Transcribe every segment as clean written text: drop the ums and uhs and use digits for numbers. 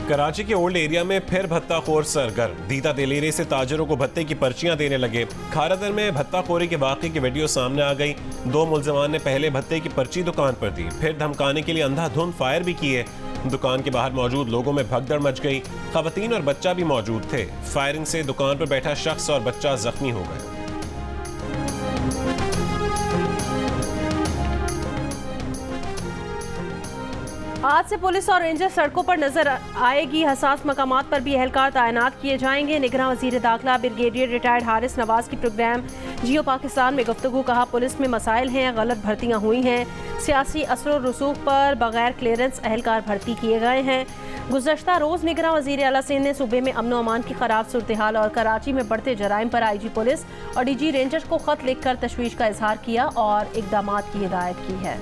कराची के old area में फिर भत्ताखोर सरगर्म, दीदा दिलेरे से ताजरों को भत्ते की पर्चियां देने लगे। खारादर में भत्ताखोरी के वाक़े की वीडियो सामने आ गई। 2 मुलजमान ने पहले भत्ते की पर्ची दुकान पर दी, फिर धमकाने के लिए अंधाधुंध फायर भी किए। दुकान के बाहर मौजूद लोगों में भगदड़ मच गई। खवातीन और बच्चा भी मौजूद थे। फायरिंग से दुकान पर बैठा शख्स और बच्चा जख्मी हो गए। आज से पुलिस और रेंजर सड़कों पर नजर आएगी। हसास मकामात पर भी एहलकार तैनात किए जाएंगे। निगरान वजीर दाखिला ब्रिगेडियर रिटायर्ड हारिस नवाज की प्रोग्राम जियो पाकिस्तान में गुफ्तगू। कहा, पुलिस में मसाइल हैं, गलत भर्तियां हुई हैं। सियासी असर रसूख पर बगैर क्लियरेंस एहलकार भर्ती किए गए हैं। गुज़श्ता रोज़ निगरान वज़ीर आला सिंध ने सूबे में अमन अमान की खराब सूरत हाल और कराची में बढ़ते जराइम पर IG पुलिस और DG रेंजर्स को खत लिखकर तशवीश का इजहार किया और इकदाम की हिदायत की है।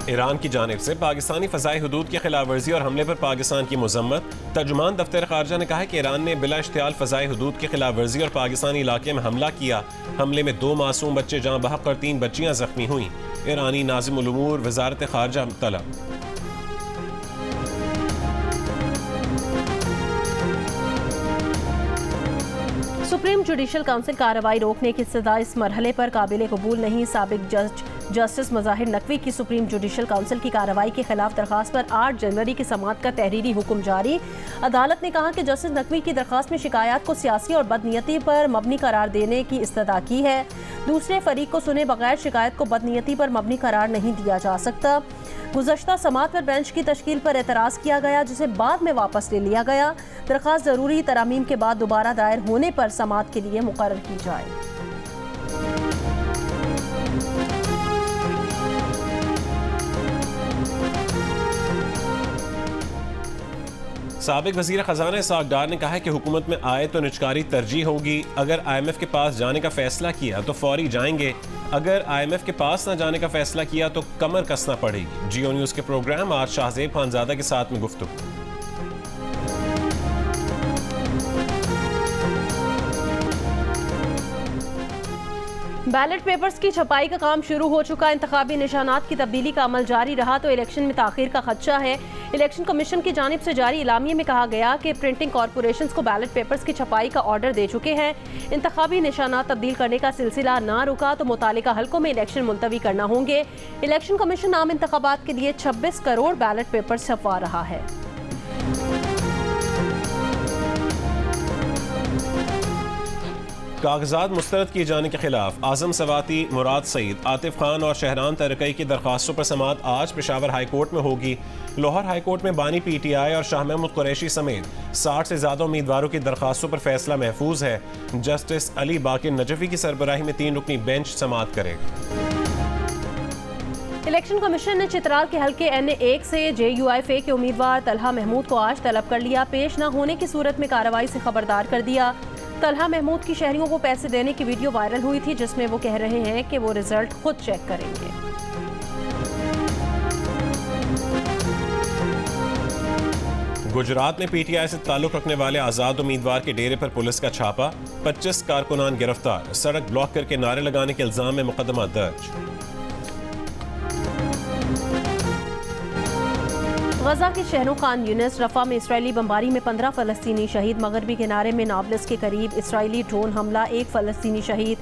ईरान की जानिब से पाकिस्तानी फ़ज़ाई हुदूद की खिलाफ वर्जी और हमले पर पाकिस्तान की मज़म्मत। तर्जुमान दफ्तर ख़ारजा ने कहा है कि ईरान ने बिला इश्तियाल फ़ज़ाई हुदूद की खिलाफ वर्जी और पाकिस्तानी इलाके में हमला किया। हमले में 2 मासूम बच्चे जहाँ बहक और 3 बच्चियाँ जख्मी हुई। ईरानी नाज़िम उल उमूर वज़ारत ख़ारजा तलब। सुप्रीम जुडिशल काउंसिल कार्रवाई रोकने की सजा इस मरहले पर काबिल कबूल नहीं। साबिक जज जस्टिस मुज़ाहिर नकवी की सुप्रीम जुडिशल काउंसिल की कार्रवाई के खिलाफ दरखास्त पर 8 जनवरी की समाअत का तहरीरी हुक्म जारी। अदालत ने कहा कि जस्टिस नकवी की दरखास्त में शिकायत को सियासी और बदनीयती पर मबनी करार देने की इस्तदा की है। दूसरे फरीक को सुने बगैर शिकायत को बदनीयती पर मबनी करार नहीं दिया जा सकता। गुज़श्ता समाअत पर बेंच की तश्कील पर एतराज़ किया गया, जिसे बाद में वापस ले लिया गया। दरखास्त ज़रूरी तरामीम के बाद दोबारा दायर होने पर समाअत के लिए मुकर्रर की जाए। साबिक वज़ीर ख़ज़ाना इसहाक़ डार ने कहा है कि हुकूमत में आए तो निजकारी तरजीह होगी। अगर IMF के पास जाने का फैसला किया तो फौरी जाएंगे। अगर IMF के पास ना जाने का फैसला किया तो कमर कसना पड़ेगी। जियो न्यूज़ के प्रोग्राम आज शाहज़ेब खानज़ादा के साथ में गुफ्तगू। बैलेट पेपर्स की छपाई का काम शुरू हो चुका। इंतखाबी निशानात की तब्दीली का अमल जारी रहा तो इलेक्शन में ताख़ीर का खदशा है। इलेक्शन कमीशन की जानिब से जारी इलामिये में कहा गया कि प्रिंटिंग कॉरपोरेशंस को बैलेट पेपर्स की छपाई का ऑर्डर दे चुके हैं। इंतखाबी निशानात तब्दील करने का सिलसिला ना रुका तो मुतालिका हल्कों में इलेक्शन मुलतवी करना होंगे। इलेक्शन कमीशन आम इंतखाबात के लिए 26 करोड़ बैलेट पेपर छपवा रहा है। कागजात मुस्तरद किए जाने के खिलाफ आजम सवाती, मुराद सईद, आतिफ खान और शहरान तरकई की दरखास्तों पर समाअत आज पेशावर हाई कोर्ट में होगी। लाहौर हाई कोर्ट में बानी PTI और शाह महमूद कुरैशी समेत 60 से ज्यादा उम्मीदवारों की दरखास्तों पर फैसला महफूज है। जस्टिस अली बाकिर नजफी की सरबराही में 3 रुकनी बेंच समाअत करेगा। इलेक्शन कमीशन ने चित्राल के हल्के NA1 से JUIFA के उम्मीदवार तलहा महमूद को आज तलब कर लिया। पेश न होने की सूरत में कार्रवाई से खबरदार कर दिया। तलहा महमूद की शहरियों को पैसे देने की वीडियो वायरल हुई थी, जिसमें वो कह रहे हैं कि वो रिजल्ट खुद चेक करेंगे। गुजरात में PTI से ताल्लुक रखने वाले आजाद उम्मीदवार के डेरे पर पुलिस का छापा। 25 कारकुनान गिरफ्तार। सड़क ब्लॉक करके नारे लगाने के इल्जाम में मुकदमा दर्ज। गजा के शहरों खान यूनिस रफा में इसराइली बमबारी में 15 फ़लस्तीनी शहीद। मगरबी किनारे में नाब्लस के करीब इसराइली ड्रोन हमला, 1 फ़लस्तीनी शहीद।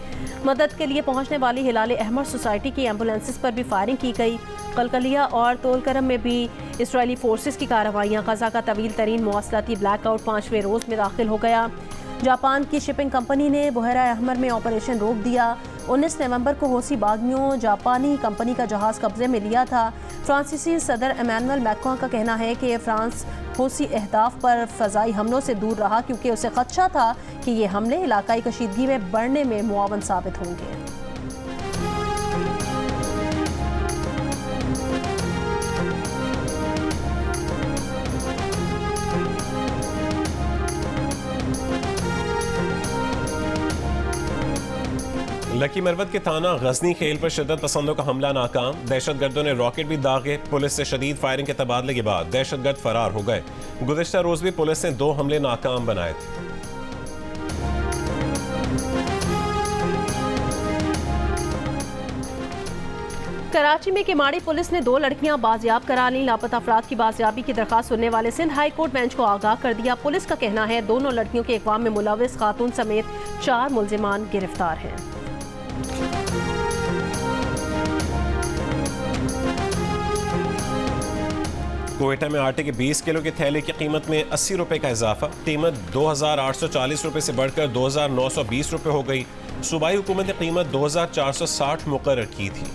मदद के लिए पहुंचने वाली हिलाल अहमद सोसाइटी की एम्बुलेंसेस पर भी फायरिंग की गई। कलकलिया और तोलकरम में भी इसराइली फोर्सेस की कार्रवाइयाँ। गजा का तवील तरीन मवासलाती ब्लैकआउट 5वें रोज़ में दाखिल हो गया। जापान की शिपिंग कंपनी ने बहरा अहमर में ऑपरेशन रोक दिया। 19 नवंबर को हौसी बागियों जापानी कंपनी का जहाज़ कब्जे में लिया था। फ्रांसीसी सदर इमैनुअल मैक्रों का कहना है कि फ्रांस हौसी अहदाफ पर फ़ज़ाई हमलों से दूर रहा क्योंकि उसे खदशा था कि ये हमले इलाकाई कशीदगी में बढ़ने में मुआवन साबित होंगे। लकी मरवत के थाना गजनी खेल पर शिद्दत पसंदों का हमला नाकाम। दहशतगर्दों ने रॉकेट भी दागे। पुलिस से शदीद फायरिंग के तबादले के बाद दहशतगर्द फरार हो गए। गुज़श्ता रोज भी पुलिस ने 2 हमले नाकाम बनाए थे। कराची में किमाड़ी पुलिस ने 2 लड़कियां बाजियाब करा ली। लापता अफराद की बाजियाबी की दरखास्त सुनने वाले सिंध हाई कोर्ट बेंच को आगाह कर दिया। पुलिस का कहना है दोनों लड़कियों के अगवा में मुलविस खातून समेत 4 मुल्जिमान गिरफ्तार हैं। कोयटा में आटे के 20 किलो के थैले की कीमत में 80 रुपए का इजाफा। कीमत 2,840 रुपए से बढ़कर 2,920 रुपए हो गई। सूबाई हुकूमत ने कीमत 2,460 मुकर्रर की थी।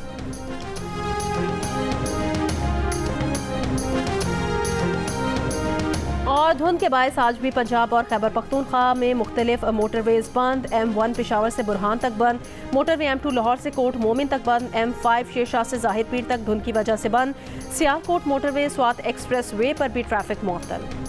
और धुंध के बायस आज भी पंजाब और खैबर पख्तूनख्वा में मुख्तलिफ मोटरवेज बंद। M1 पेशावर से बुरहान तक बंद। मोटरवे M2 लाहौर से कोट मोमिन तक बंद। M5 शेरशाह से जाहिर पीर तक धुंध की वजह से बंद। Sialkot motorway Swat express way पर भी ट्रैफिक मुअत्तल।